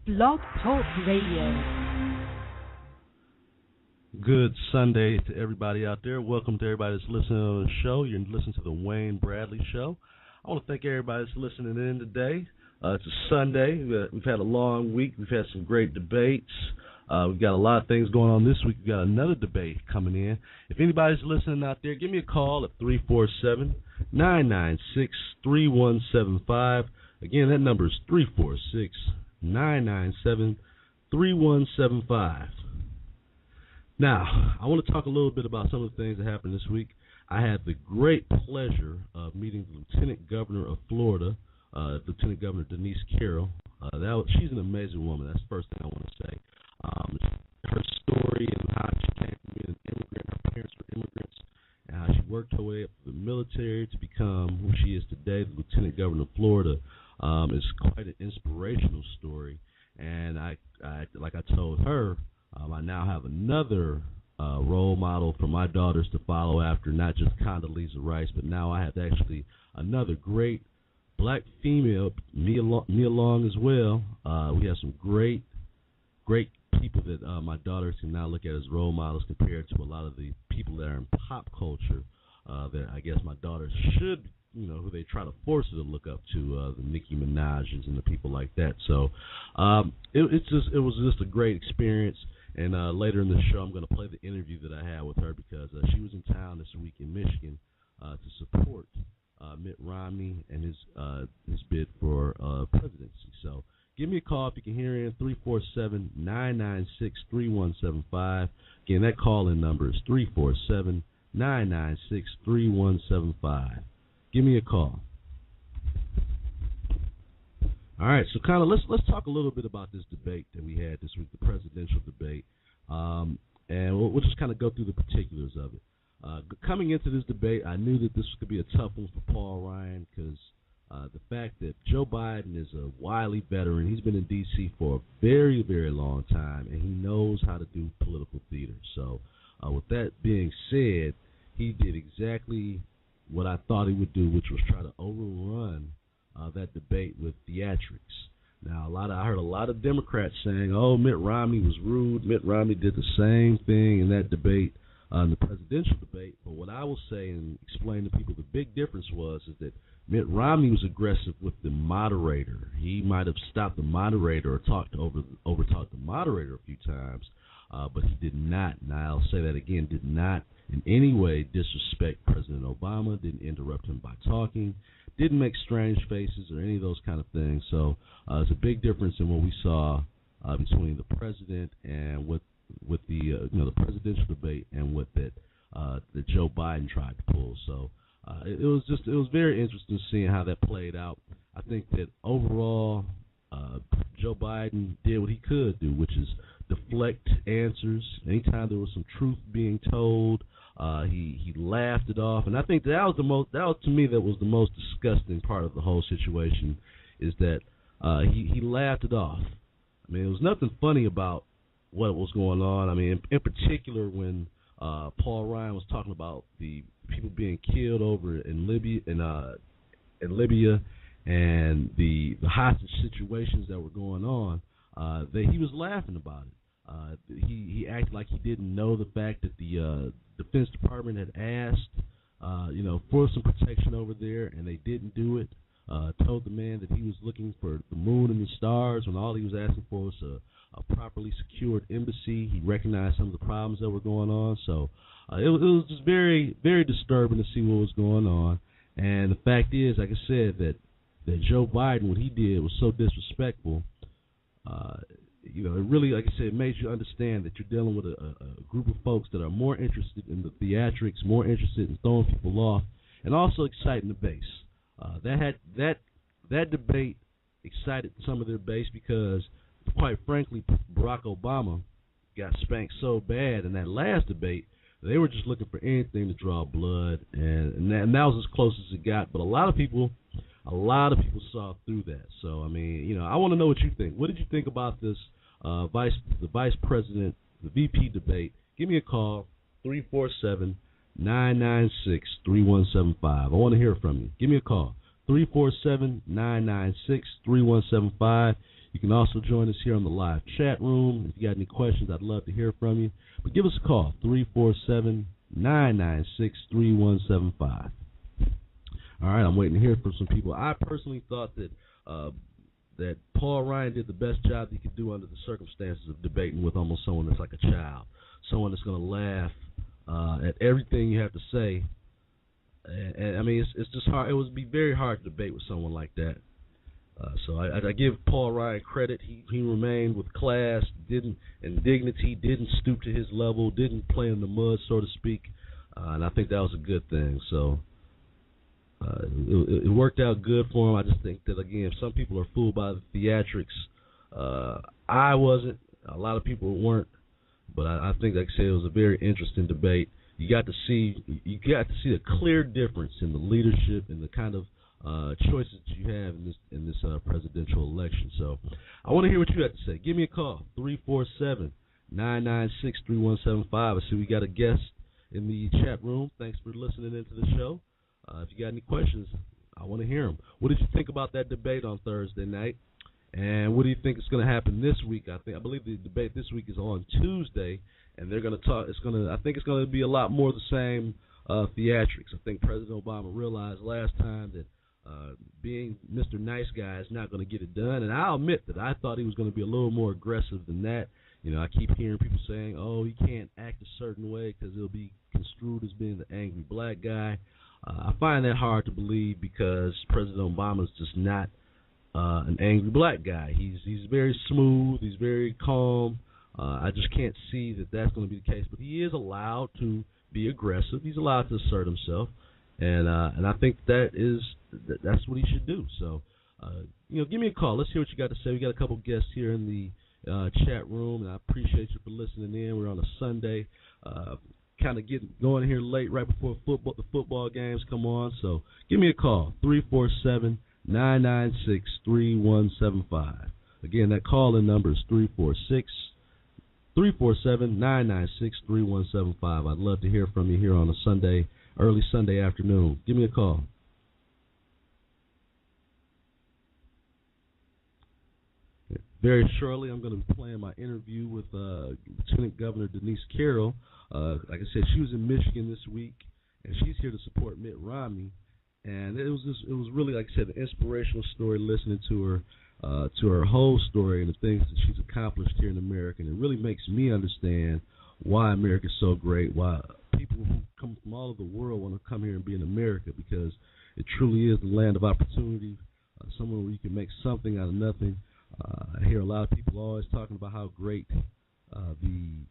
Blog Talk Radio. Good Sunday to everybody out there. Welcome to everybody that's listening on the show. You're listening to the Wayne Bradley Show. I want to thank everybody that's listening in today. It's a Sunday. We've had a long week. We've had some great debates. We've got a lot of things going on this week. We've got another debate coming in. If anybody's listening out there, give me a call at 347-996-3175. Again, that number is 346-997-3175. Now, I want to talk a little bit about some of the things that happened this week. I had the great pleasure of meeting the Lieutenant Governor of Florida, Lieutenant Governor Denise Carroll. She's an amazing woman. That's the first thing I want to say. Her story and how she came from being an immigrant, her parents were immigrants, and how she worked her way up to the military to become who she is today, the Lieutenant Governor of Florida, is quite an inspirational story. And I like I told her, I now have another role model for my daughters to follow after, not just Condoleezza Rice, but now I have actually another great black female, me along as well. We have some great people that my daughters can now look at as role models compared to a lot of the people that are in pop culture that I guess my daughters should, who they try to force her to look up to, the Nicki Minaj's and the people like that. So it was just a great experience. And later in the show, I'm going to play the interview that I had with her because she was in town this week in Michigan to support Mitt Romney and his bid for presidency. So give me a call if you can hear in, 347-996-3175. Again, that call-in number is 347-996-3175. Give me a call. All right, so kind of let's talk a little bit about this debate that we had this week, the presidential debate, and we'll just kind of go through the particulars of it. Coming into this debate, I knew that this could be a tough one for Paul Ryan because the fact that Joe Biden is a wily veteran, he's been in D.C. for a very, very long time, and he knows how to do political theater. So with that being said, he did exactly what I thought he would do, which was try to overrun that debate with theatrics. Now, I heard a lot of Democrats saying, "Oh, Mitt Romney was rude. Mitt Romney did the same thing in that debate, in the presidential debate." But what I will say and explain to people, the big difference is that Mitt Romney was aggressive with the moderator. He might have stopped the moderator or overtalked the moderator a few times, but he did not. Now, I'll say that again, did not in any way disrespect President Obama, didn't interrupt him by talking, didn't make strange faces or any of those kind of things. So it's a big difference in what we saw between the president and with the the presidential debate and what that Joe Biden tried to pull. So it was very interesting seeing how that played out. I think that overall Joe Biden did what he could do, which is deflect answers. Anytime there was some truth being told, he laughed it off, and I think that was the most disgusting part of the whole situation, is that he laughed it off. I mean, there was nothing funny about what was going on. I mean, in particular when Paul Ryan was talking about the people being killed over in Libya and the hostage situations that were going on, that he was laughing about it. He acted like he didn't know the fact that the Defense Department had asked, for some protection over there, and they didn't do it. Told the man that he was looking for the moon and the stars when all he was asking for was a properly secured embassy. He recognized some of the problems that were going on. So it was just very, very disturbing to see what was going on. And the fact is, like I said, that Joe Biden, what he did was so disrespectful. It really, like I said, it made you understand that you're dealing with a group of folks that are more interested in the theatrics, more interested in throwing people off, and also exciting the base. That debate excited some of their base because, quite frankly, Barack Obama got spanked so bad in that last debate, they were just looking for anything to draw blood, and that was as close as it got. But a lot of people saw through that. So, I mean, I want to know what you think. What did you think about this the vice president, the VP debate? Give me a call, 347-996-3175. I want to hear from you. Give me a call, 347-996-3175. You can also join us here on the live chat room. If you got any questions, I'd love to hear from you. But give us a call, 347-996-3175. All right, I'm waiting to hear from some people. I personally thought that that Paul Ryan did the best job he could do under the circumstances of debating with almost someone that's like a child, someone that's going to laugh at everything you have to say. And I mean, it's just hard. It would be very hard to debate with someone like that. So I give Paul Ryan credit. He remained with class, and dignity, didn't stoop to his level, didn't play in the mud, so to speak, and I think that was a good thing. So it worked out good for him. I just think that, again, some people are fooled by the theatrics. I wasn't. A lot of people weren't. But I think, like I said, it was a very interesting debate. You got to see a clear difference in the leadership and the kind of choices that you have in this presidential election. So I want to hear what you have to say. Give me a call, 347-996-3175. I see we got a guest in the chat room. Thanks for listening into the show. If you got any questions, I want to hear them. What did you think about that debate on Thursday night? And what do you think is going to happen this week? I believe the debate this week is on Tuesday, and they're going to talk. I think it's going to be a lot more of the same theatrics. I think President Obama realized last time that being Mr. Nice Guy is not going to get it done, and I'll admit that I thought he was going to be a little more aggressive than that. You know, I keep hearing people saying, "Oh, he can't act a certain way because he'll be construed as being the angry black guy." I find that hard to believe because President Obama is just not an angry black guy. He's very smooth. He's very calm. I just can't see that that's going to be the case. But he is allowed to be aggressive. He's allowed to assert himself, and I think that's what he should do. So, give me a call. Let's hear what you got to say. We got a couple guests here in the chat room, and I appreciate you for listening in. We're on a Sunday. Kind of getting going here late, right before the football games come on. So give me a call, 347-996-3175. Again, that call-in number is 347-996-3175. I'd love to hear from you here on a Sunday, early Sunday afternoon. Give me a call. Very shortly, I'm going to be playing my interview with Lt Governor Denise Carroll. Like I said, she was in Michigan this week, and she's here to support Mitt Romney. And it was really, like I said, an inspirational story listening to her whole story and the things that she's accomplished here in America. And it really makes me understand why America is so great, why people who come from all over the world want to come here and be in America, because it truly is the land of opportunity, somewhere where you can make something out of nothing. I hear a lot of people always talking about how great these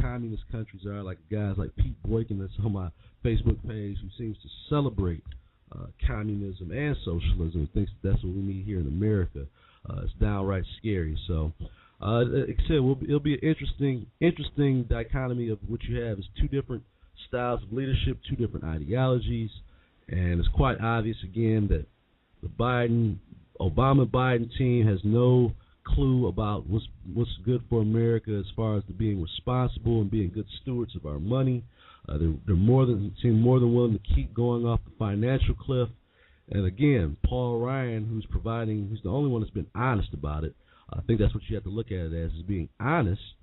communist countries are, like guys like Pete Boykin that's on my Facebook page, who seems to celebrate communism and socialism and thinks that's what we need here in America. It's downright scary. So, like I said, it'll be an interesting dichotomy of what you have is two different styles of leadership, two different ideologies, and it's quite obvious again that the Obama-Biden team has no clue about what's good for America as far as being responsible and being good stewards of our money. They're seem more than willing to keep going off the financial cliff. And again, Paul Ryan, who's the only one that's been honest about it. I think that's what you have to look at it as, is being honest.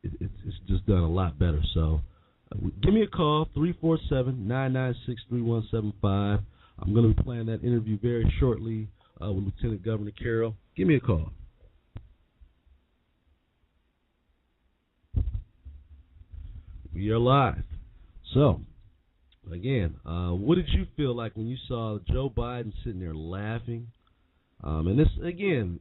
It's just done a lot better. So give me a call, 347-996-3175. I'm going to be playing that interview very shortly with Lt Governor Carroll. Give me a call. We are live. So, again, what did you feel like when you saw Joe Biden sitting there laughing? And this, again,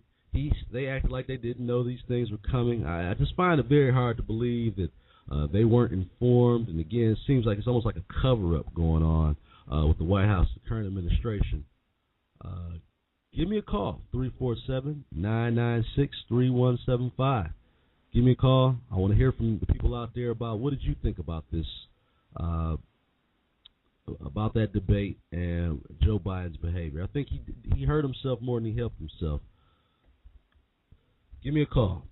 they acted like they didn't know these things were coming. I just find it very hard to believe that they weren't informed. And, again, it seems like it's almost like a cover-up going on with the White House, the current administration. Give me a call, 347-996-3175. Give me a call. I want to hear from the people out there about what did you think about this, about that debate and Joe Biden's behavior. I think he hurt himself more than he helped himself. Give me a call,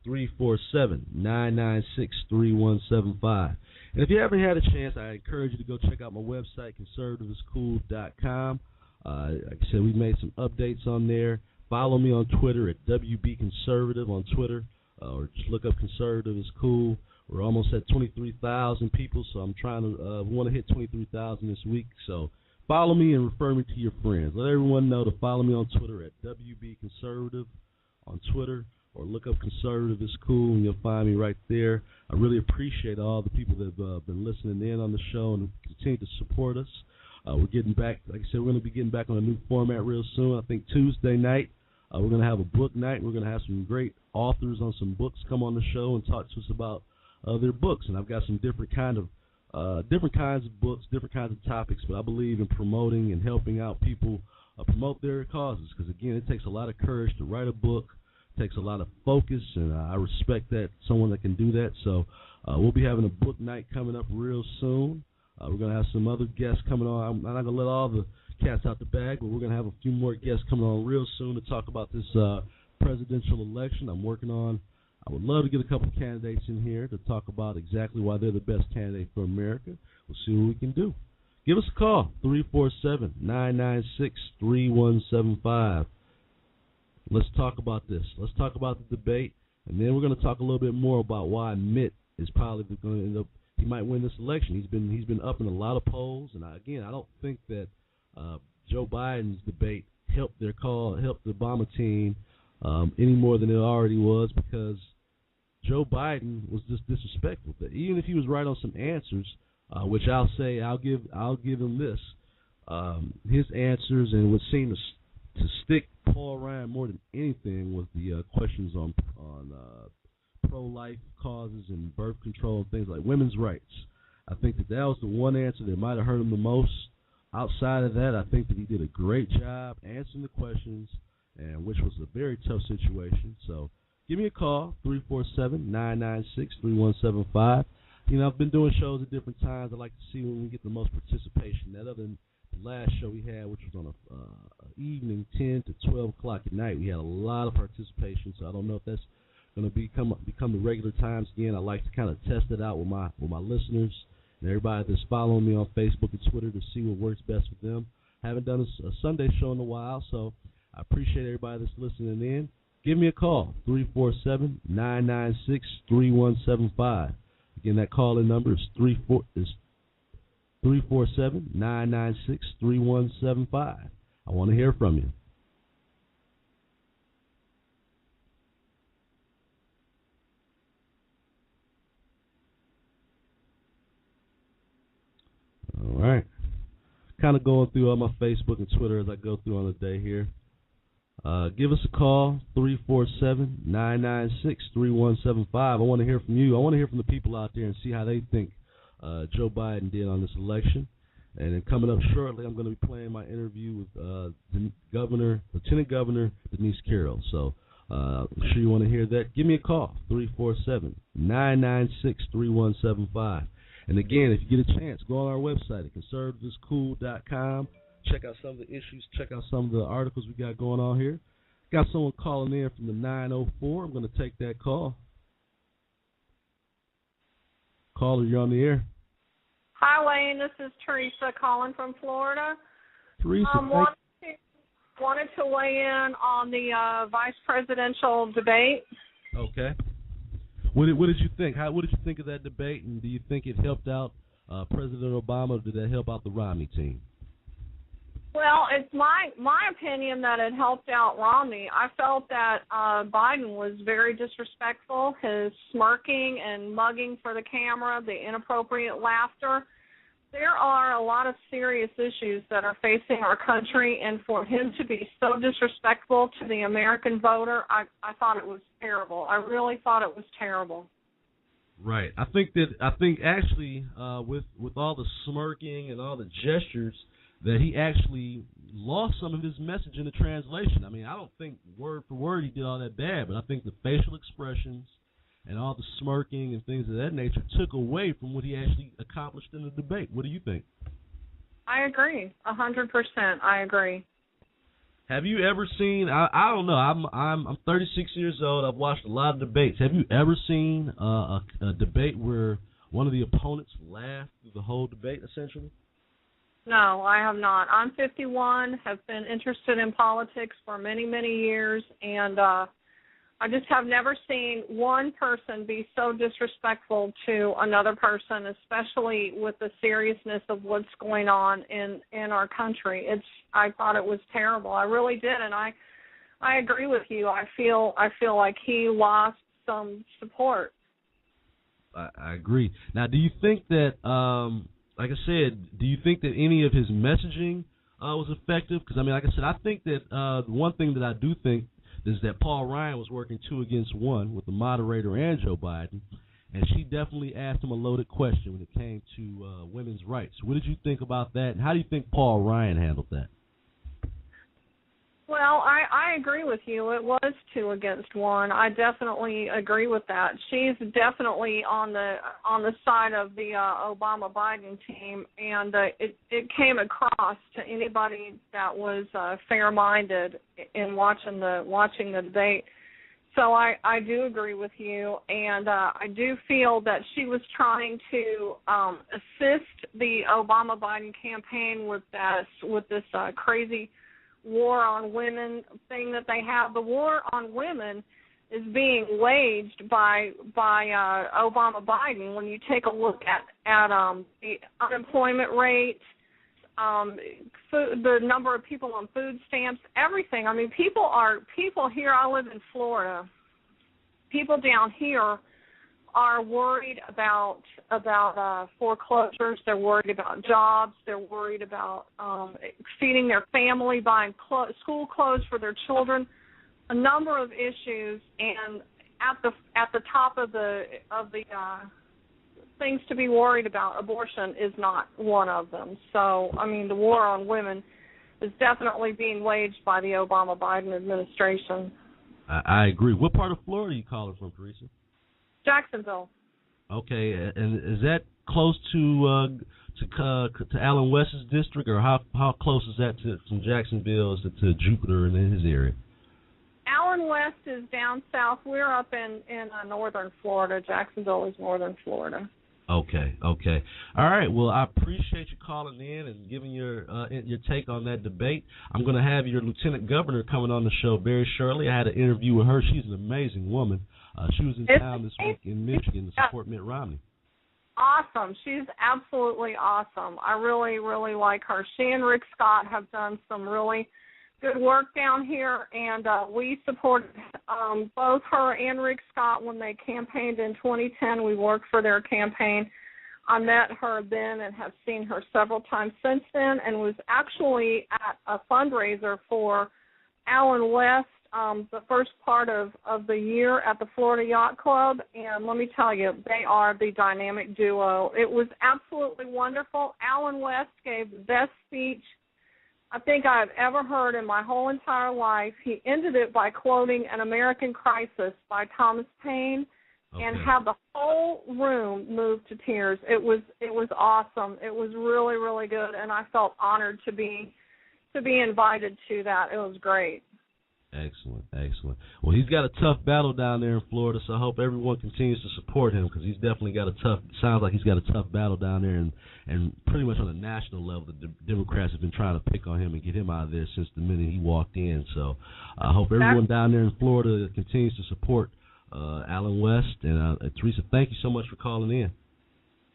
347-996-3175. And if you haven't had a chance, I encourage you to go check out my website, conservativeiscool.com. Like I said, we made some updates on there. Follow me on Twitter at WB Conservative on Twitter, or just look up Conservative. It's cool. We're almost at 23,000 people, so I'm trying to we want to hit 23,000 this week. So follow me and refer me to your friends. Let everyone know to follow me on Twitter at WB Conservative on Twitter, or look up Conservative is cool, and you'll find me right there. I really appreciate all the people that have been listening in on the show and continue to support us. We're getting back, like I said, we're going to be getting back on a new format real soon. I think Tuesday night we're going to have a book night. We're going to have some great authors on some books come on the show and talk to us about their books. And I've got some different kinds of books, different kinds of topics. But I believe in promoting and helping out people promote their causes, because again, it takes a lot of courage to write a book. It takes a lot of focus, and I respect that, someone that can do that. So we'll be having a book night coming up real soon. We're going to have some other guests coming on. I'm not going to let all the cats out the bag, but we're going to have a few more guests coming on real soon to talk about this presidential election. I would love to get a couple of candidates in here to talk about exactly why they're the best candidate for America. We'll see what we can do. Give us a call, 347-996-3175. Let's talk about this. Let's talk about the debate, and then we're going to talk a little bit more about why Mitt is probably going to end up, he might win this election. He's been up in a lot of polls, and I don't think that Joe Biden's debate helped the Obama team any more than it already was, because Joe Biden was just disrespectful. But even if he was right on some answers, which I'll give him this, his answers and what seemed to stick Paul Ryan more than anything was the questions on pro-life causes and birth control and things like women's rights. I think that was the one answer that might have hurt him the most. Outside of that, I think that he did a great job answering the questions, and which was a very tough situation. So give me a call, 347-996-3175. You know, I've been doing shows at different times. I like to see when we get the most participation. That other than the last show we had, which was on a evening 10 to 12 o'clock at night, we had a lot of participation. So I don't know if that's going to become the regular times again. I like to kind of test it out with my listeners and everybody that's following me on Facebook and Twitter to see what works best with them. I haven't done a Sunday show in a while, so I appreciate everybody that's listening in. Give me a call, 347-996-3175. Again, that call-in number is 347-996-3175. I want to hear from you. All right. Kind of going through all my Facebook and Twitter as I go through on the day here. Give us a call, 347-996-3175. I want to hear from you. I want to hear from the people out there and see how they think Joe Biden did on this election. And then coming up shortly, I'm going to be playing my interview with Lieutenant Governor Denise Carroll. So I'm sure you want to hear that. Give me a call, 347-996-3175. And again, if you get a chance, go on our website at conservativescool.com. Check out some of the issues. Check out some of the articles we got going on here. Got someone calling in from the 904. I'm going to take that call. Caller, you're on the air. Hi, Wayne. This is Teresa calling from Florida. Teresa, wanted to weigh in on the vice presidential debate. Okay. What did you think? What did you think of that debate? And do you think it helped out President Obama, or did that help out the Romney team? Well, it's my opinion that it helped out Romney. I felt that Biden was very disrespectful. His smirking and mugging for the camera, the inappropriate laughter. There are a lot of serious issues that are facing our country, and for him to be so disrespectful to the American voter, I thought it was terrible. I really thought it was terrible. Right. I think actually with all the smirking and all the gestures, that he actually lost some of his message in the translation. I mean, I don't think word for word he did all that bad, but I think the facial expressions and all the smirking and things of that nature took away from what he actually accomplished in the debate. What do you think? I agree, 100%. I agree. Have you ever seen? I don't know. I'm 36 years old. I've watched a lot of debates. Have you ever seen a debate where one of the opponents laughed through the whole debate, essentially? No, I have not. I'm 51, have been interested in politics for many, many years, and I just have never seen one person be so disrespectful to another person, especially with the seriousness of what's going on in our country. I thought it was terrible. I really did, and I agree with you. I feel like he lost some support. I agree. Now, do you think that, like I said, do you think that any of his messaging was effective? Because, I mean, like I said, I think that the one thing that I do think is that Paul Ryan was working 2 against 1 with the moderator and Joe Biden, and she definitely asked him a loaded question when it came to women's rights. What did you think about that, and how do you think Paul Ryan handled that? Well, I agree with you. It was 2 against 1. I definitely agree with that. She's definitely on the side of the Obama-Biden team, and it came across to anybody that was fair-minded in watching the debate. So I do agree with you, and I do feel that she was trying to assist the Obama-Biden campaign with this crazy war on women thing that they have. The war on women is being waged by Obama Biden. When you take a look at the unemployment rate, the number of people on food stamps, everything. I mean, people here. I live in Florida. People down here are worried about foreclosures. They're worried about jobs. They're worried about feeding their family, buying school clothes for their children. A number of issues, and at the top of the things to be worried about, abortion is not one of them. So, I mean, the war on women is definitely being waged by the Obama-Biden administration. I agree. What part of Florida are you calling from, Teresa? Jacksonville. Okay, and is that close to Alan West's district, or how close is that from Jacksonville? Is it to Jupiter and in his area? Alan West is down south. We're up in northern Florida. Jacksonville is northern Florida. Okay. All right. Well, I appreciate you calling in and giving your take on that debate. I'm going to have your Lieutenant Governor coming on the show very shortly. I had an interview with her. She's an amazing woman. She was in town this week in Michigan to support Mitt Romney. Awesome. She's absolutely awesome. I really, really like her. She and Rick Scott have done some really good work down here, and we supported both her and Rick Scott when they campaigned in 2010. We worked for their campaign. I met her then and have seen her several times since then, and was actually at a fundraiser for Alan West the first part of the year at the Florida Yacht Club, and let me tell you, they are the dynamic duo. It was absolutely wonderful. Alan West gave the best speech I think I've ever heard in my whole entire life. He ended it by quoting An American Crisis by Thomas Paine, and had the whole room move to tears. It was awesome. It was really, really good, and I felt honored to be invited to that. It was great. Excellent. Well, he's got a tough battle down there in Florida, so I hope everyone continues to support him, because he's definitely sounds like he's got a tough battle down there, and pretty much on a national level, the Democrats have been trying to pick on him and get him out of there since the minute he walked in. So I hope everyone down there in Florida continues to support Alan West. And Teresa, thank you so much for calling in.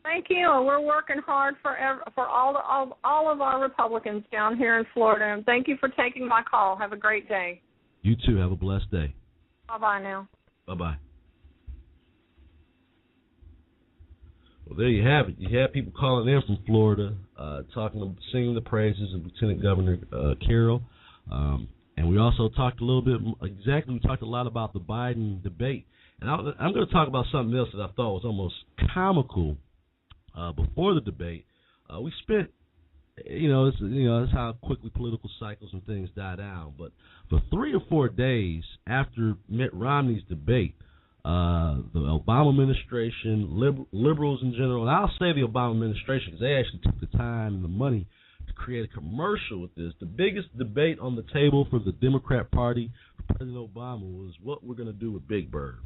Thank you, and we're working hard for all of our Republicans down here in Florida, and thank you for taking my call. Have a great day. You too. Have a blessed day. Bye-bye now. Bye-bye. Well, there you have it. You have people calling in from Florida, singing the praises of Lieutenant Governor Carroll. And we also talked a little bit, we talked a lot about the Biden debate. And I'm going to talk about something else that I thought was almost comical before the debate. We spent, it's how quickly political cycles and things die down. But for 3 or 4 days after Mitt Romney's debate, the Obama administration, liberals in general, and I'll say the Obama administration because they actually took the time and the money to create a commercial with this. The biggest debate on the table for the Democrat Party for President Obama was what we're going to do with Big Bird.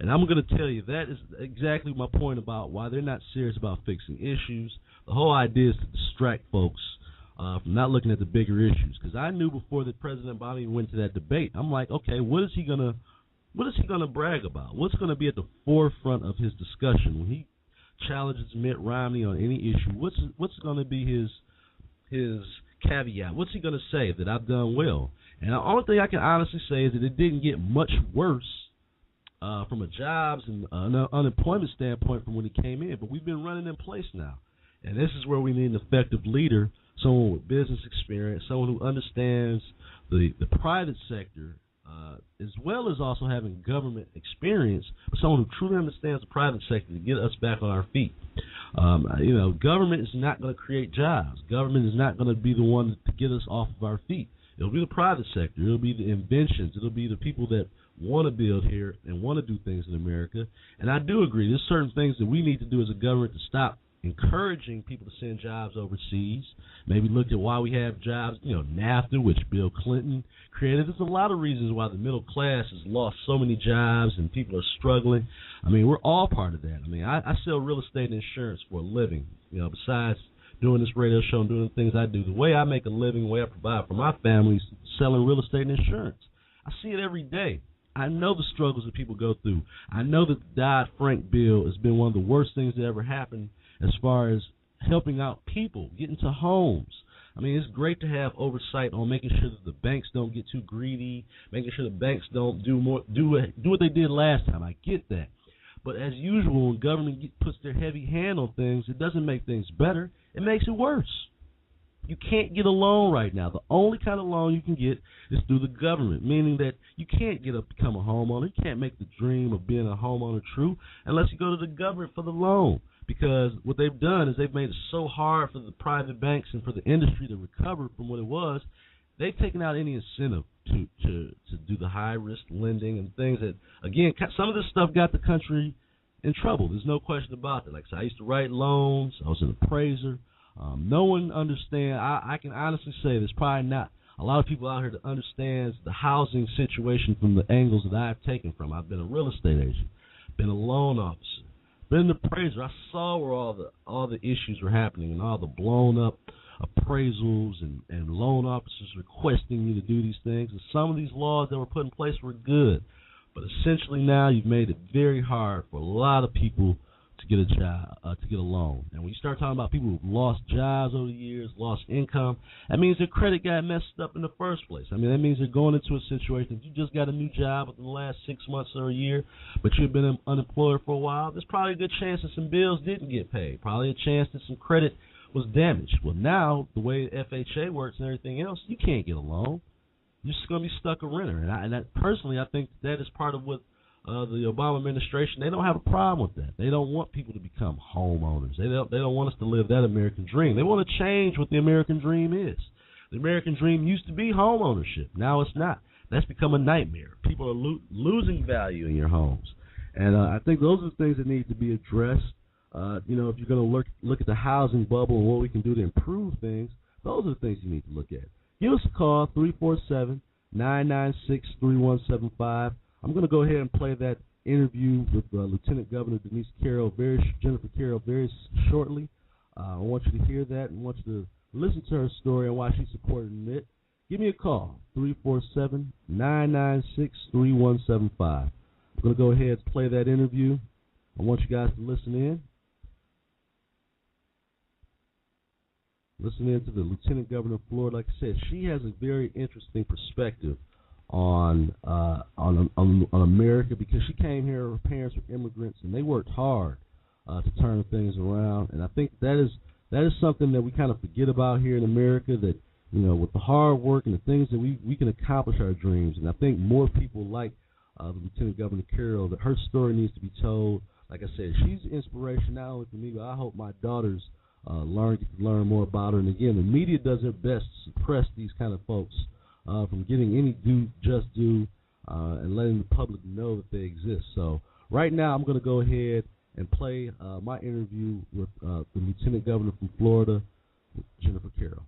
And I'm going to tell you that is exactly my point about why they're not serious about fixing issues. The whole idea is to distract folks from not looking at the bigger issues. Because I knew before that President Biden went to that debate, I'm like, okay, what is he gonna brag about? What's gonna be at the forefront of his discussion when he challenges Mitt Romney on any issue? What's gonna be his caveat? What's he gonna say that I've done well? And the only thing I can honestly say is that it didn't get much worse from a jobs and unemployment standpoint from when he came in. But we've been running in place now. And this is where we need an effective leader, someone with business experience, someone who understands the private sector, as well as also having government experience, but someone who truly understands the private sector to get us back on our feet. Government is not going to create jobs. Government is not going to be the one to get us off of our feet. It'll be the private sector. It'll be the inventions. It'll be the people that want to build here and want to do things in America. And I do agree. There's certain things that we need to do as a government to stop encouraging people to send jobs overseas. Maybe look at why we have jobs, NAFTA, which Bill Clinton created. There's a lot of reasons why the middle class has lost so many jobs and people are struggling. I mean, we're all part of that. I mean, I sell real estate and insurance for a living. Besides doing this radio show and doing the things I do, the way I make a living, the way I provide for my family is selling real estate and insurance. I see it every day. I know the struggles that people go through. I know that the Dodd-Frank bill has been one of the worst things that ever happened as far as helping out people, getting to homes. I mean, it's great to have oversight on making sure that the banks don't get too greedy, making sure the banks don't do what they did last time. I get that. But as usual, when government puts their heavy hand on things, it doesn't make things better. It makes it worse. You can't get a loan right now. The only kind of loan you can get is through the government, meaning that you can't become a homeowner. You can't make the dream of being a homeowner true unless you go to the government for the loan. Because what they've done is they've made it so hard for the private banks and for the industry to recover from what it was. They've taken out any incentive to do the high-risk lending and things that, again, some of this stuff got the country in trouble. There's no question about that. Like I said, I used to write loans. I was an appraiser. No one understands. I can honestly say there's probably not a lot of people out here that understands the housing situation from the angles that I've taken from. I've been a real estate agent, been a loan officer, been an appraiser. I saw where all the issues were happening and all the blown up appraisals and loan officers requesting you to do these things. And some of these laws that were put in place were good, but essentially now you've made it very hard for a lot of people to get a job, to get a loan. And when you start talking about people who've lost jobs over the years, lost income, that means their credit got messed up in the first place. I mean, that means they're going into a situation that you just got a new job within the last 6 months or a year, but you've been unemployed for a while. There's probably a good chance that some bills didn't get paid, probably a chance that some credit was damaged. Well, now, the way FHA works and everything else, you can't get a loan. You're just going to be stuck a renter. And personally, I think that is part of what the Obama administration, they don't have a problem with that. They don't want people to become homeowners. They don't want us to live that American dream. They want to change what the American dream is. The American dream used to be home ownership. Now it's not. That's become a nightmare. People are losing value in your homes. And I think those are the things that need to be addressed. If you're going to look at the housing bubble and what we can do to improve things, those are the things you need to look at. Give us a call, 347-996-3175. I'm going to go ahead and play that interview with Lieutenant Governor Jennifer Carroll very shortly. I want you to hear that and want you to listen to her story and why she supported Mitt. Give me a call, 347-996-3175. I'm going to go ahead and play that interview. I want you guys to listen in. Listen in to the Lieutenant Governor of Florida. Like I said, she has a very interesting perspective on America because she came here. Her parents were immigrants, and they worked hard to turn things around. And I think that is something that we kind of forget about here in America. That with the hard work and the things that we can accomplish our dreams. And I think more people like the Lieutenant Governor Carroll, that her story needs to be told. Like I said, she's an inspiration not only for me, but I hope my daughters learn more about her. And again, the media does their best to suppress these kind of folks from getting any just due and letting the public know that they exist. So right now I'm going to go ahead and play my interview with the Lieutenant Governor from Florida, Jennifer Carroll.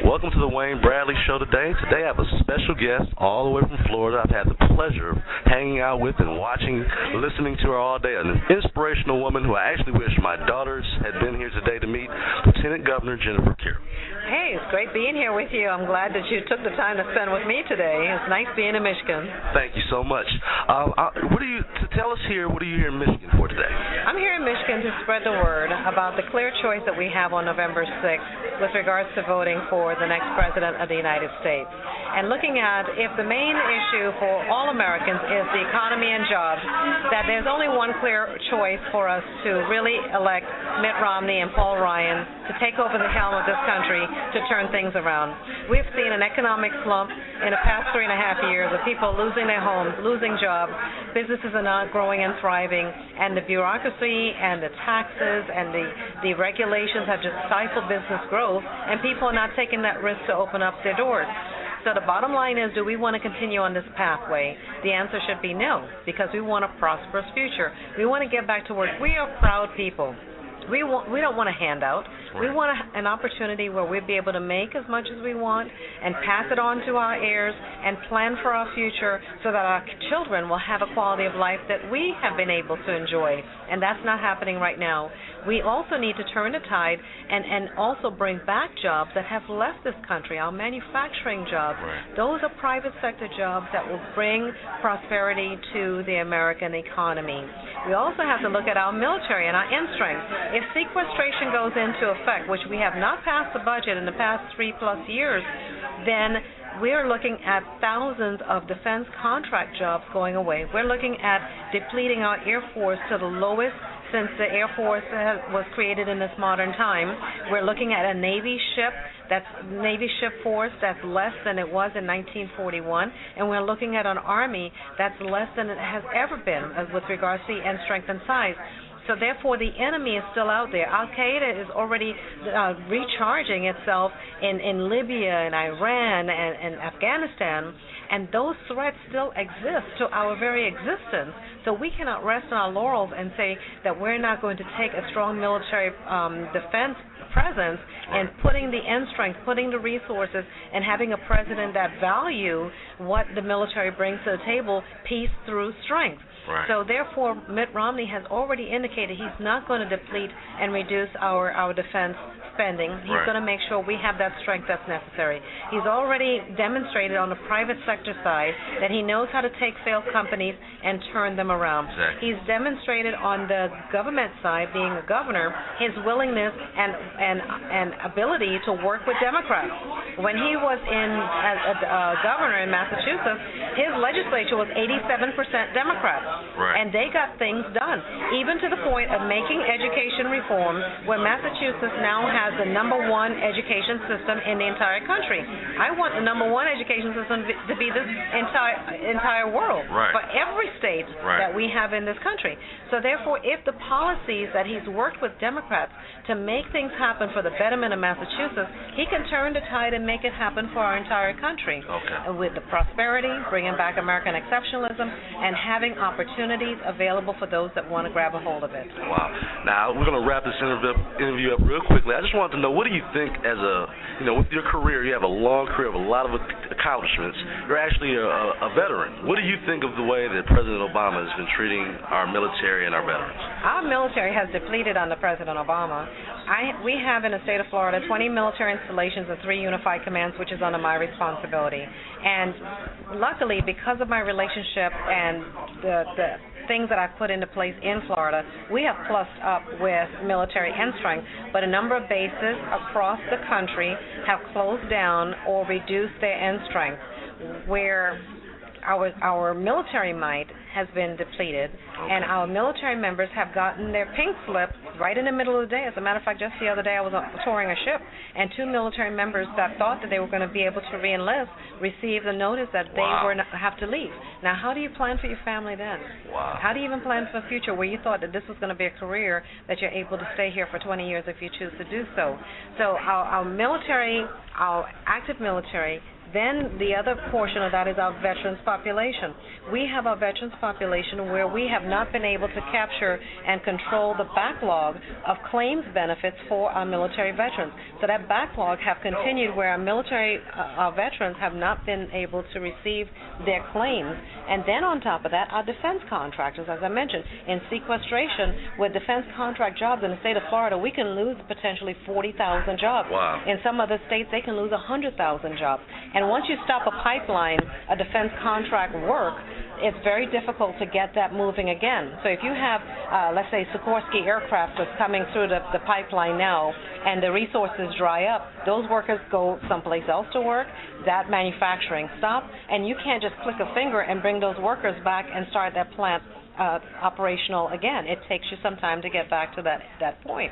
Welcome to the Wayne Bradley Show today. Today I have a special guest all the way from Florida. I've had the pleasure of hanging out with and watching, listening to her all day. An inspirational woman who I actually wish my daughters had been here today to meet, Lt Governor Jennifer Carroll. Hey, it's great being here with you. I'm glad that you took the time to spend with me today. It's nice being in Michigan. Thank you so much. Tell us here, what are you here in Michigan for today? I'm here in Michigan to spread the word about the clear choice that we have on November 6th with regards to voting for the next president of the United States. And looking at if the main issue for all Americans is the economy and jobs, that there's only one clear choice for us to really elect Mitt Romney and Paul Ryan to take over the helm of this country to turn things around. We've seen an economic slump in the past 3.5 years of people losing their homes, losing jobs, businesses are not growing and thriving, and the bureaucracy and the taxes and the regulations have just stifled business growth, and people are not taking that risk to open up their doors. So the bottom line is, do we want to continue on this pathway? The answer should be no, because we want a prosperous future. We want to get back to work. We are proud people. We don't want a handout. We want an opportunity where we'll be able to make as much as we want and pass it on to our heirs and plan for our future so that our children will have a quality of life that we have been able to enjoy. And that's not happening right now. We also need to turn the tide and also bring back jobs that have left this country, our manufacturing jobs. Those are private sector jobs that will bring prosperity to the American economy. We also have to look at our military and our end strength. If sequestration goes into effect, which we have not passed the budget in the past 3+ years, then we're looking at thousands of defense contract jobs going away. We're looking at depleting our Air Force to the lowest since the Air Force was created in this modern time. We're looking at a Navy ship force that's less than it was in 1941, and we're looking at an Army that's less than it has ever been with regards to end strength and size. So therefore, the enemy is still out there. Al-Qaeda is already recharging itself in Libya and Iran and Afghanistan, and those threats still exist to our very existence. So we cannot rest on our laurels and say that we're not going to take a strong military defense presence and putting the end strength, putting the resources, and having a president that value what the military brings to the table, peace through strength. So therefore, Mitt Romney has already indicated he's not going to deplete and reduce our defense spending. He's going to make sure we have that strength that's necessary. He's already demonstrated on the private sector side that he knows how to take failed companies and turn them around. He's demonstrated on the government side, being a governor, his willingness and ability to work with Democrats. When he was as a governor in Massachusetts, his legislature was 87% Democrats. And they got things done, even to the point of making education reform, where Massachusetts now has the #1 education system in the entire country. I want the #1 education system to be this entire world for every state that we have in this country. So therefore, if the policies that he's worked with Democrats to make things happen for the betterment of Massachusetts, he can turn the tide and make it happen for our entire country. With the prosperity, bringing back American exceptionalism, and having opportunities available for those that want to grab a hold of it. Wow. Now, we're going to wrap this interview up real quickly. I just wanted to know, what do you think with your career, you have a long career of a lot of accomplishments. You're actually a veteran. What do you think of the way that President Obama has been treating our military and our veterans? Our military has depleted under President Obama. We have in the state of Florida 20 military installations and 3 unified commands, which is under my responsibility. And luckily, because of my relationship and the things that I've put into place in Florida, we have plussed up with military end strength, but a number of bases across the country have closed down or reduced their end strength, where our military might has been depleted, and our military members have gotten their pink slip right in the middle of the day. As a matter of fact, just the other day I was touring a ship, and 2 military members that thought that they were going to be able to re-enlist received a notice that they have to leave. Now, how do you plan for your family then? How do you even plan for the future where you thought that this was going to be a career that you're able to stay here for 20 years if you choose to do so? So our military, our active military, Then the other portion of that is our veterans population. We have a veterans population where we have not been able to capture and control the backlog of claims benefits for our military veterans. So that backlog have continued where our veterans have not been able to receive their claims. And then on top of that, our defense contractors, as I mentioned, in sequestration with defense contract jobs in the state of Florida, we can lose potentially 40,000 jobs. Wow. In some other states, they can lose 100,000 jobs. And once you stop a pipeline, a defense contract work, it's very difficult to get that moving again. So if you have, let's say, Sikorsky aircraft that's coming through the pipeline now and the resources dry up, those workers go someplace else to work, that manufacturing stops, and you can't just click a finger and bring those workers back and start that plant operational again. It takes you some time to get back to that point.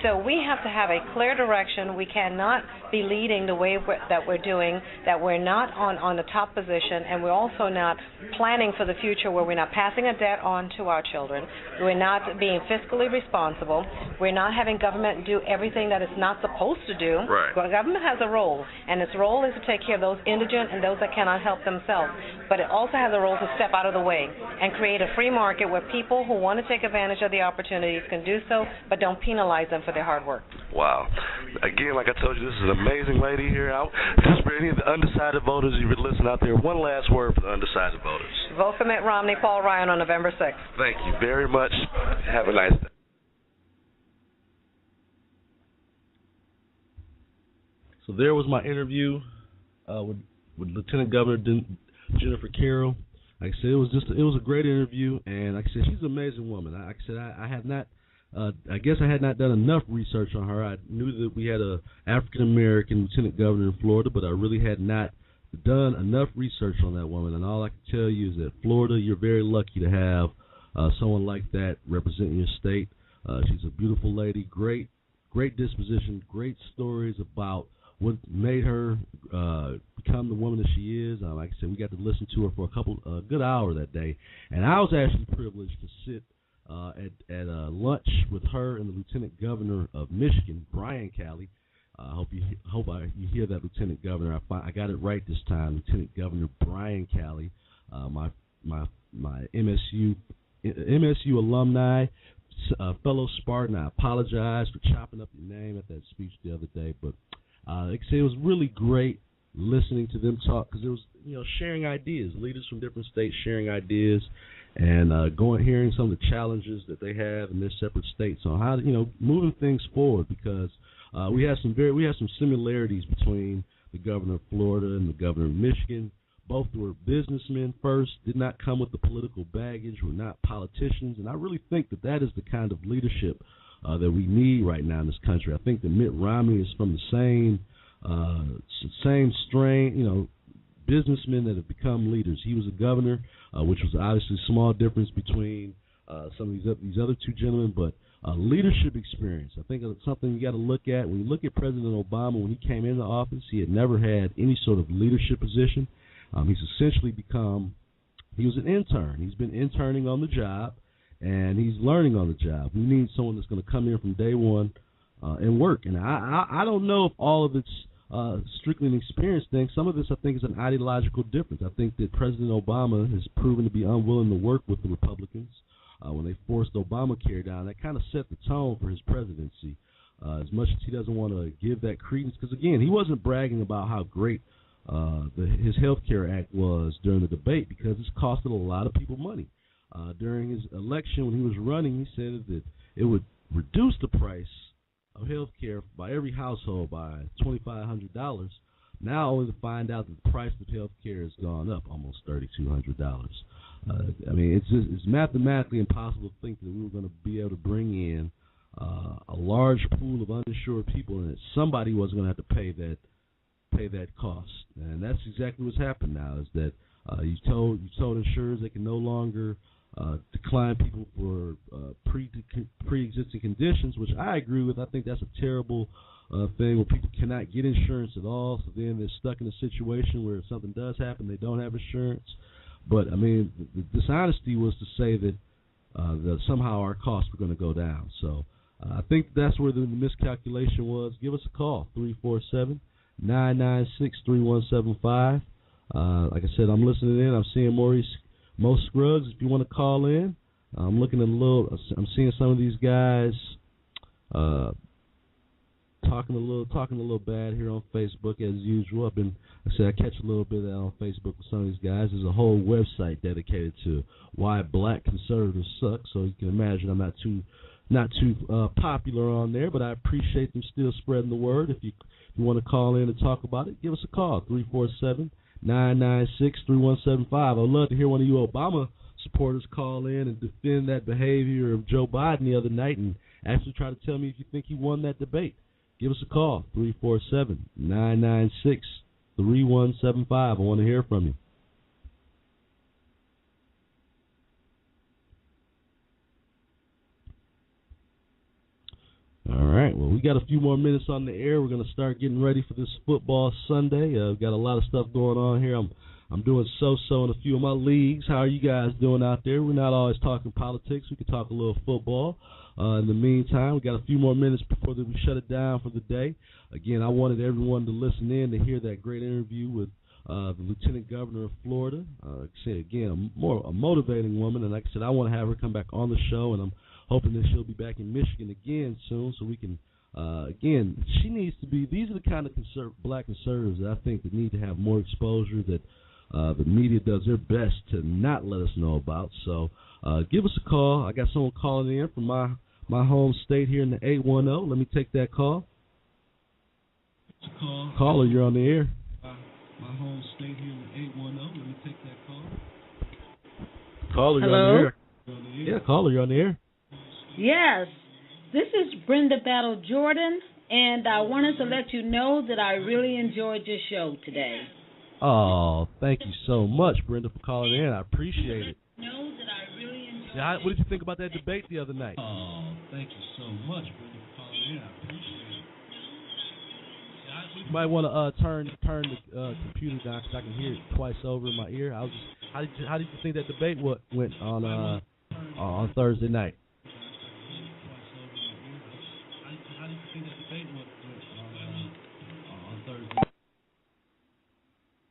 So we have to have a clear direction. We cannot be leading the way that we're doing, that we're not on the top position, and we're also not planning for the future where we're not passing a debt on to our children. We're not being fiscally responsible. We're not having government do everything that it's not supposed to do. Right. Well, government has a role, and its role is to take care of those indigent and those that cannot help themselves. But it also has a role to step out of the way and create a free market where people who want to take advantage of the opportunities can do so, but don't penalize them for their hard work. Wow. Again, like I told you, this is an amazing lady here. Just for any of the undecided voters you would listen out there, one last word for the undecided voters. Vote for Mitt Romney, Paul Ryan on November 6th. Thank you very much. Have a nice day. So there was my interview with Lieutenant Governor Jennifer Carroll. Like I said, it was a great interview, and like I said, she's an amazing woman. Like I said, I guess I had not done enough research on her. I knew that we had a African American Lieutenant Governor in Florida, but I really had not done enough research on that woman. And all I can tell you is that Florida, you're very lucky to have someone like that representing your state. She's a beautiful lady, great disposition, great stories about what made her become the woman that she is. Like I said, we got to listen to her for a good hour that day, and I was actually privileged to sit at lunch with her and the Lieutenant Governor of Michigan, Brian Calley. I hope you hear that, Lieutenant Governor. I got it right this time, Lieutenant Governor Brian Calley, my MSU alumni, fellow Spartan. I apologize for chopping up your name at that speech the other day, but like I say, it was really great listening to them talk, because it was, sharing ideas, leaders from different states sharing ideas, and hearing some of the challenges that they have in their separate states on how to, moving things forward, because we have some similarities between the governor of Florida and the governor of Michigan. Both were businessmen first, did not come with the political baggage, were not politicians, and I really think that is the kind of leadership that we need right now in this country. I think that Mitt Romney is from the same strain, businessmen that have become leaders. He was a governor, which was obviously a small difference between some of these other two gentlemen, but leadership experience. I think it's something you got to look at. When you look at President Obama, when he came into office, he had never had any sort of leadership position. He's essentially he was an intern. He's been interning on the job, and he's learning on the job. We need someone that's going to come in from day one and work. And I don't know if all of it's strictly an experience thing. Some of this, I think, is an ideological difference. I think that President Obama has proven to be unwilling to work with the Republicans. When they forced Obamacare down, that kind of set the tone for his presidency. As much as he doesn't want to give that credence, because, again, he wasn't bragging about how great his health care act was during the debate, because it's costed a lot of people money. During his election, when he was running, he said that it would reduce the price of health care by every household by $2,500. Now only to find out that the price of health care has gone up almost $3,200. I mean, it's mathematically impossible to think that we were going to be able to bring in a large pool of uninsured people, and that somebody was going to have to pay that cost. And that's exactly what's happened now, is that you told insurers they can no longer decline people for pre-existing conditions, which I agree with. I think that's a terrible thing, where people cannot get insurance at all, so then they're stuck in a situation where if something does happen, they don't have insurance. But, I mean, the dishonesty was to say that somehow our costs were going to go down. So I think that's where the miscalculation was. Give us a call, 996-3175. Like I said, I'm listening in. I'm seeing Mo Scruggs. If you want to call in, I'm looking at I'm seeing some of these guys talking a little bad here on Facebook as usual. I catch a little bit of that on Facebook with some of these guys. There's a whole website dedicated to why black conservatives suck. So you can imagine I'm not too popular on there, but I appreciate them still spreading the word. If you want to call in and talk about it, give us a call, 347-996-3175. I'd love to hear one of you Obama supporters call in and defend that behavior of Joe Biden the other night and actually try to tell me if you think he won that debate. Give us a call, 347-996-3175. I want to hear from you. All right, well, we got a few more minutes on the air. We're going to start getting ready for this football Sunday. We've got a lot of stuff going on here. I'm doing so-so in a few of my leagues. How are you guys doing out there? We're not always talking politics. We can talk a little football. In the meantime, we got a few more minutes before we shut it down for the day. Again, I wanted everyone to listen in to hear that great interview with the Lieutenant Governor of Florida. Like I said, again, a motivating woman, and like I said, I want to have her come back on the show, and I'm hoping that she'll be back in Michigan again soon so we can, again, she needs to be, these are the kind of black conservatives that I think that need to have more exposure that the media does their best to not let us know about. So give us a call. I got someone calling in from my home state here in the 810. Let me take that call. Caller, you're on the air. My home state here in the 810. Let me take that call. Caller, you're on the air. Yeah, caller, you're on the air. Yes, this is Brenda Battle Jordan, and I wanted to let you know that I really enjoyed your show today. Oh, thank you so much, Brenda, for calling in. I appreciate it. What did you think about that debate the other night? Oh, thank you so much, Brenda, for calling in. I appreciate it. You might want to turn the computer down because I can hear it twice over in my ear. How did you think that debate went on Thursday night?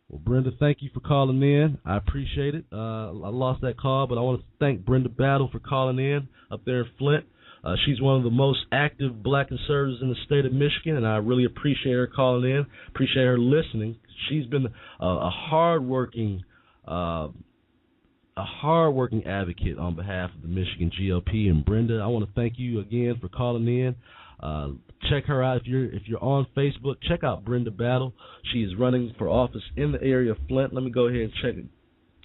Well, Brenda, thank you for calling in. I appreciate it. I lost that call, but I want to thank Brenda Battle for calling in up there in Flint. She's one of the most active black conservatives in the state of Michigan, and I really appreciate her calling in, appreciate her listening. She's been a hard-working advocate on behalf of the Michigan GOP. And Brenda, I want to thank you again for calling in. Check her out if you're on Facebook. Check out Brenda Battle. She is running for office in the area of Flint. Let me go ahead and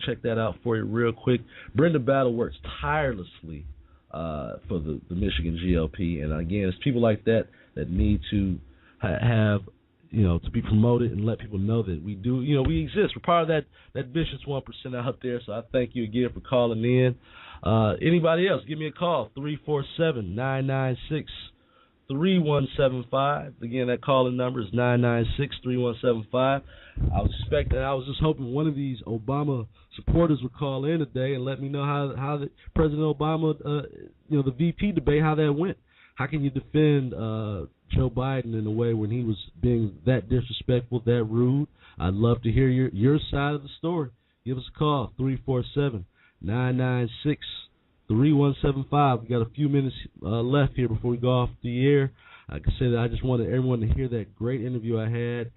check that out for you real quick. Brenda Battle works tirelessly for the Michigan GOP, and again, it's people like that need to have to be promoted and let people know that we do. We exist. We're part of that vicious 1% out there. So I thank you again for calling in. Anybody else? Give me a call 347-996-3175. Again, that calling number is 996-3175. I was just hoping one of these Obama supporters would call in today and let me know how the President Obama, the VP debate, how that went. How can you defend Joe Biden in a way when he was being that disrespectful, that rude? I'd love to hear your side of the story. Give us a call, 347-996-3175. We got a few minutes left here before we go off the air. Like I said, I just wanted everyone to hear that great interview I had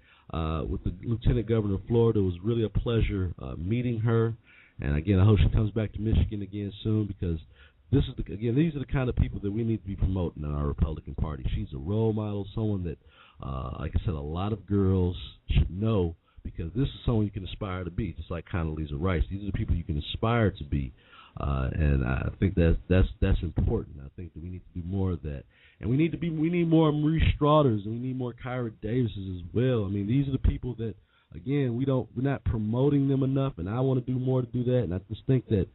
with the Lieutenant Governor of Florida. It was really a pleasure meeting her. And again, I hope she comes back to Michigan again soon because these are the kind of people that we need to be promoting in our Republican Party. She's a role model, someone that, like I said, a lot of girls should know because this is someone you can aspire to be, just like Condoleezza Rice. These are the people you can aspire to be, and I think that's important. I think that we need to do more of that, and we need more Marie Straughters, and we need more Kyra Davises as well. I mean, these are the people that, again, we're not promoting them enough, and I want to do more to do that. And I just think that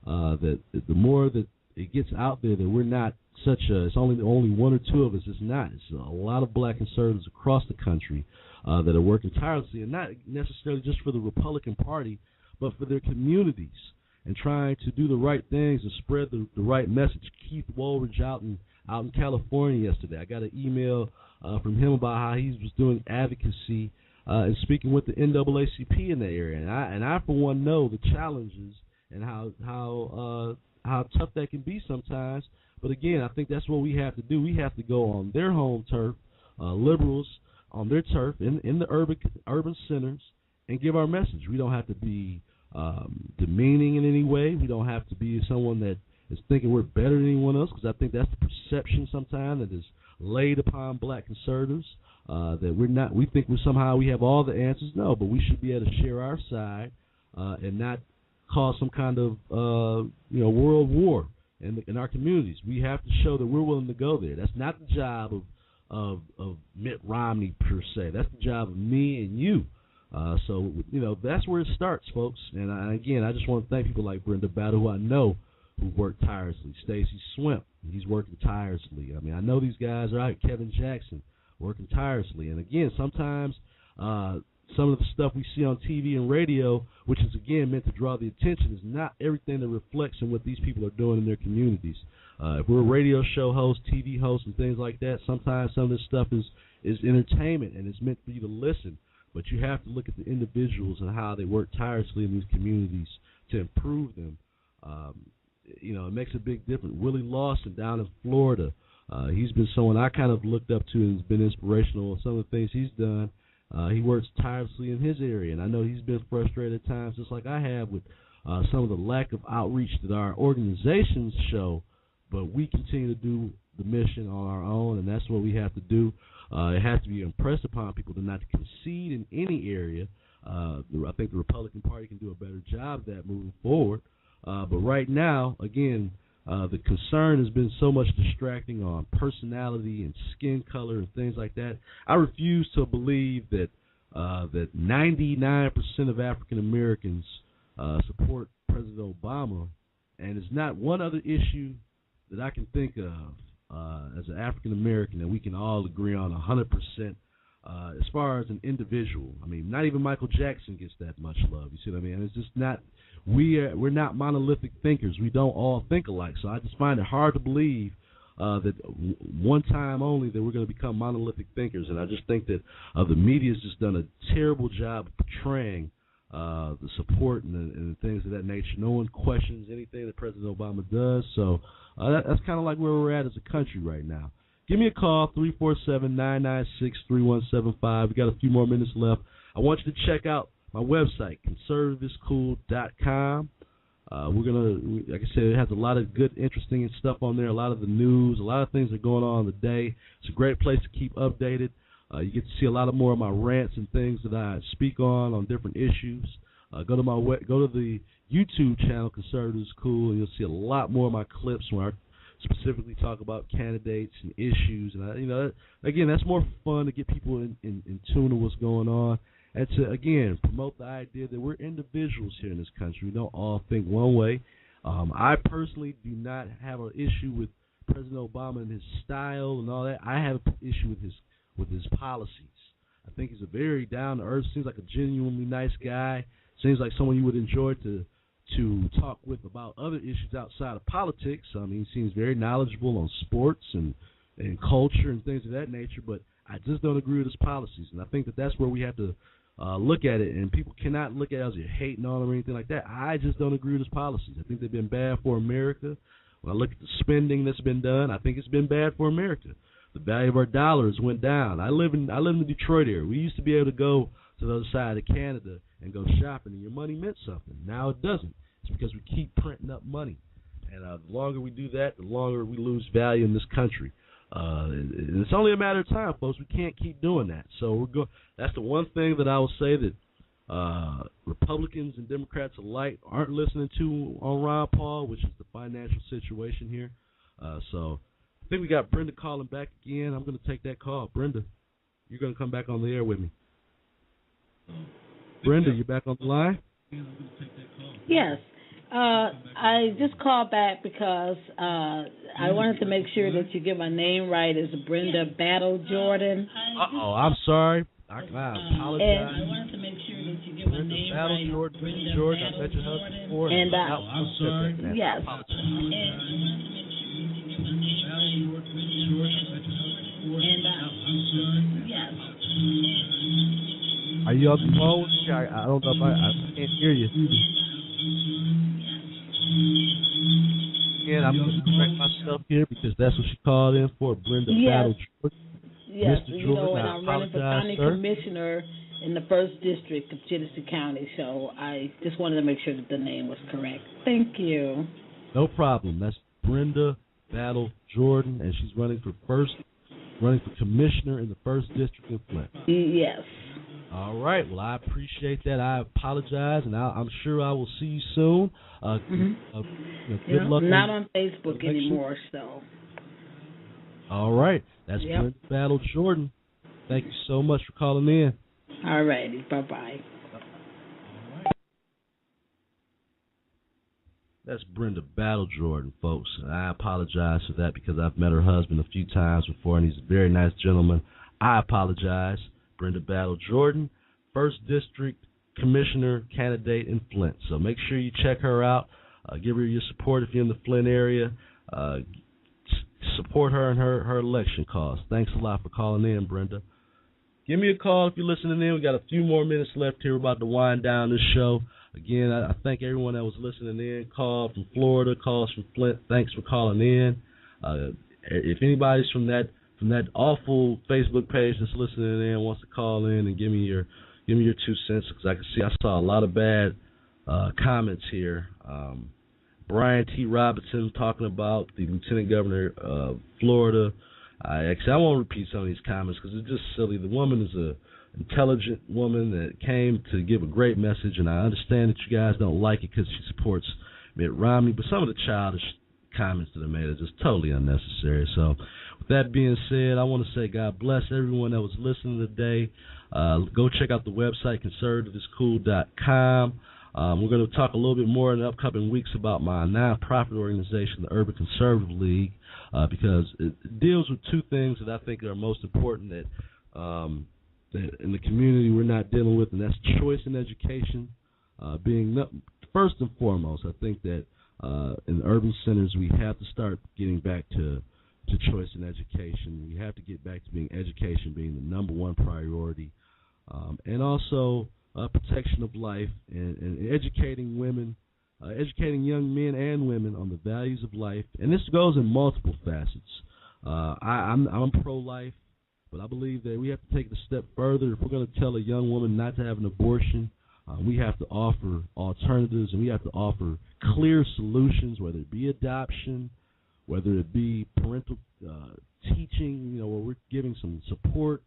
that the more that it gets out there that we're not it's only one or two of us. It's not. It's a lot of black conservatives across the country that are working tirelessly, and not necessarily just for the Republican Party, but for their communities and trying to do the right things and spread the right message. Keith Woolridge out in California yesterday. I got an email from him about how he was doing advocacy and speaking with the NAACP in the area. And I for one know the challenges and how tough that can be sometimes. But again, I think that's what we have to do. We have to go on their home turf, liberals on their turf in the urban centers, and give our message. We don't have to be demeaning in any way. We don't have to be someone that is thinking we're better than anyone else, because I think that's the perception sometimes that is laid upon black conservatives, that we're not. We think we have all the answers. No, but we should be able to share our side and not cause some kind of world war in our communities. We have to show that we're willing to go there. That's not the job of Mitt Romney per se. That's the job of me and you. So that's where it starts, folks. And I just want to thank people like Brenda Battle, who I know who worked tirelessly. Stacey Swimp, he's working tirelessly. I mean, I know these guys are out. Kevin Jackson working tirelessly. And again, sometimes some of the stuff we see on TV and radio, which is again meant to draw the attention, is not everything that reflects on what these people are doing in their communities. If we're a radio show host, TV host, and things like that, sometimes some of this stuff is entertainment and it's meant for you to listen. But you have to look at the individuals and how they work tirelessly in these communities to improve them. It makes a big difference. Willie Lawson down in Florida, he's been someone I kind of looked up to and has been inspirational in some of the things he's done. He works tirelessly in his area, and I know he's been frustrated at times, just like I have, with some of the lack of outreach that our organizations show. But we continue to do the mission on our own, and that's what we have to do. It has to be impressed upon people to not concede in any area. I think the Republican Party can do a better job of that moving forward. But right now, again, the concern has been so much distracting on personality and skin color and things like that. I refuse to believe that 99% of African Americans support President Obama, and it's not one other issue that I can think of as an African American that we can all agree on 100%. As far as an individual, I mean, not even Michael Jackson gets that much love. You see what I mean? And it's just not. We're not monolithic thinkers. We don't all think alike. So I just find it hard to believe that one time only that we're going to become monolithic thinkers. And I just think that the media's just done a terrible job of portraying the support and things of that nature. No one questions anything that President Obama does. So that's kind of like where we're at as a country right now. Give me a call, 347-996-3175. We got a few more minutes left. I want you to check out my website, conservativeschool.com. We're going to, like I said, it has a lot of good, interesting stuff on there, a lot of the news, a lot of things that are going on today. It's a great place to keep updated. You get to see a lot more of my rants and things that I speak on different issues. Go to the YouTube channel, Conservative School, and you'll see a lot more of my clips where I specifically talk about candidates and issues. And, again, that's more fun to get people in tune with what's going on. And to, again, promote the idea that we're individuals here in this country. We don't all think one way. I personally do not have an issue with President Obama and his style and all that. I have an issue with his policies. I think he's a very down-to-earth, seems like a genuinely nice guy, seems like someone you would enjoy to talk with about other issues outside of politics. I mean, he seems very knowledgeable on sports and culture and things of that nature, but I just don't agree with his policies. And I think that that's where we have to look at it, and people cannot look at it as you're hating on him or anything like that. I just don't agree with his policies. I think they've been bad for America. When I look at the spending that's been done, I think it's been bad for America. The value of our dollars went down. I live in the Detroit area. We used to be able to go to the other side of Canada and go shopping, and your money meant something. Now it doesn't. It's because we keep printing up money. And the longer we do that, the longer we lose value in this country. And it's only a matter of time, folks. We can't keep doing that. So that's the one thing that I will say that Republicans and Democrats alike aren't listening to on Ron Paul, which is the financial situation here. So I think we got Brenda calling back again. I'm going to take that call. Brenda, you're going to come back on the air with me. Brenda, you back on the line? Yes. I just called back because I wanted to make sure that you get my name right. It's Brenda Battle Jordan. Uh-oh, I'm sorry. I apologize. I wanted to make sure that you get my name Battle right. Jordan, I met your husband before. And I'm sorry. Yes. And yes. Are you on the phone? I don't know if I can't hear you. Again, I'm going to correct myself here because that's what she called in for, Brenda Battle Jordan. Yes, Mr. Jordan, Jordan, and I'm running for county commissioner in the 1st District of Genesee County, so I just wanted to make sure that the name was correct. Thank you. No problem. That's Brenda Battle Jordan, and she's running for commissioner in the 1st District in Flint. Yes. All right. Well, I appreciate that. I apologize, and I'm sure I will see you soon. Good luck. Not on Facebook anymore, so. All right. That's Brenda Battle Jordan. Thank you so much for calling in. All righty. Bye-bye. That's Brenda Battle Jordan, folks. And I apologize for that because I've met her husband a few times before, and he's a very nice gentleman. I apologize. Brenda Battle Jordan, 1st District Commissioner candidate in Flint. So make sure you check her out. Give her your support if you're in the Flint area. Support her in her election cause. Thanks a lot for calling in, Brenda. Give me a call if you're listening in. We got a few more minutes left here. We're about to wind down this show. Again, I thank everyone that was listening in. Called from Florida, calls from Flint. Thanks for calling in. If anybody's from that awful Facebook page that's listening in wants to call in and give me your 2 cents, because I saw a lot of bad comments here. Brian T. Robinson talking about the Lieutenant Governor of Florida. I won't repeat some of these comments because it's just silly. The woman is a intelligent woman that came to give a great message, and I understand that you guys don't like it because she supports Mitt Romney, but some of the childish comments that are made are just totally unnecessary. So with that being said, I want to say God bless everyone that was listening today. Go check out the website, conservativescool.com. We're going to talk a little bit more in the upcoming weeks about my nonprofit organization, the Urban Conservative League, because it deals with 2 things that I think are most important that in the community we're not dealing with, and that's choice in education. Being first and foremost, I think that in the urban centers we have to start getting back to choice in education. We have to get back to education being the number 1 priority, and also protection of life and educating women, educating young men and women on the values of life. And this goes in multiple facets. I'm pro-life, but I believe that we have to take it a step further. If we're going to tell a young woman not to have an abortion, we have to offer alternatives, and we have to offer clear solutions, whether it be adoption, whether it be parental teaching, where we're giving some support.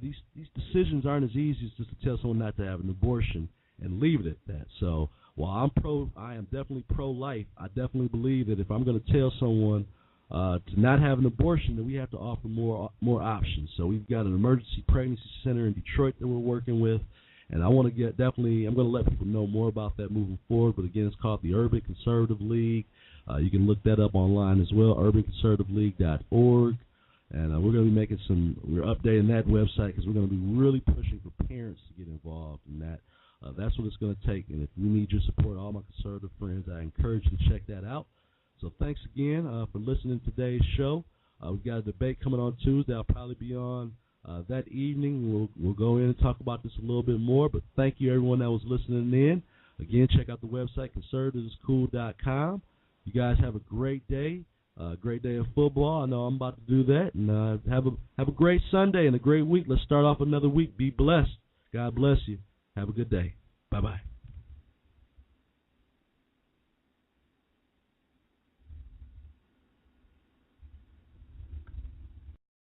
These decisions aren't as easy as just to tell someone not to have an abortion and leave it at that. So while I am definitely pro-life, I definitely believe that if I'm going to tell someone to not have an abortion, then we have to offer more options. So we've got an emergency pregnancy center in Detroit that we're working with, and I want to I'm going to let people know more about that moving forward. But again, it's called the Urban Conservative League. You can look that up online as well, urbanconservativeleague.org. And we're going to be we're updating that website because we're going to be really pushing for parents to get involved in that. That's what it's going to take. And if we need your support, all my conservative friends, I encourage you to check that out. So thanks again for listening to today's show. We've got a debate coming on Tuesday. I'll probably be on that evening. We'll go in and talk about this a little bit more. But thank you, everyone that was listening in. Again, check out the website, conservativescool.com. You guys have a great day. Great day of football. I know I'm about to do that. And have a great Sunday and a great week. Let's start off another week. Be blessed. God bless you. Have a good day. Bye-bye.